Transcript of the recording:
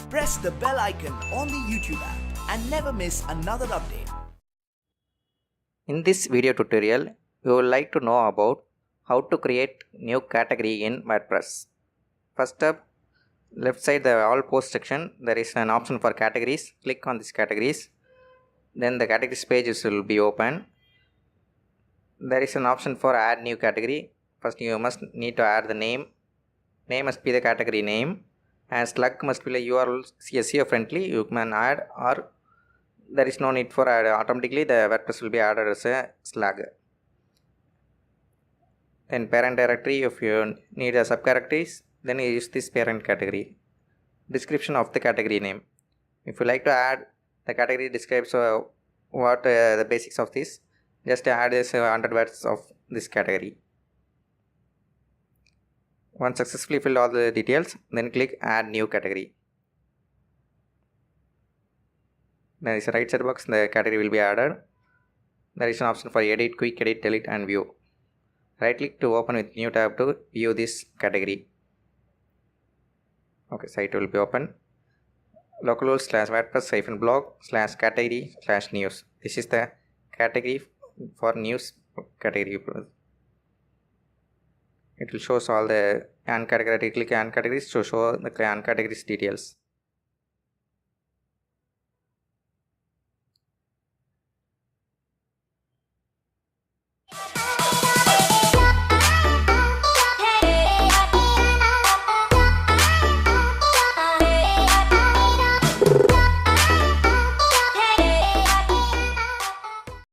Press the bell icon on the YouTube app and never miss another update. In this video tutorial, you would like to know about how to create new category in WordPress. First up, left side the all post section, there is an option for categories. Click on these categories. Then the categories page will be open. There is an option for add new category. First you must need to add the name. Name must be the category name, and slug must be the URL SEO friendly. You can add, or there is no need for add. Automatically the WordPress will be added as a slug. Then parent directory, if you need a subcategories, then you use this parent category. Description of the category name. If you like to add, the category describes what the basics of this. Just add this 100 words of this category. Once successfully filled all the details, then click add new category. There is a right side box, the category will be added. There is an option for edit, quick edit, delete and view. Right click to open with new tab to view this category. Okay, site will be open. Localhost /WordPress blog /category/news. This is the category for news category. It will show all the AND category. Click AND categories to show the AND categories details.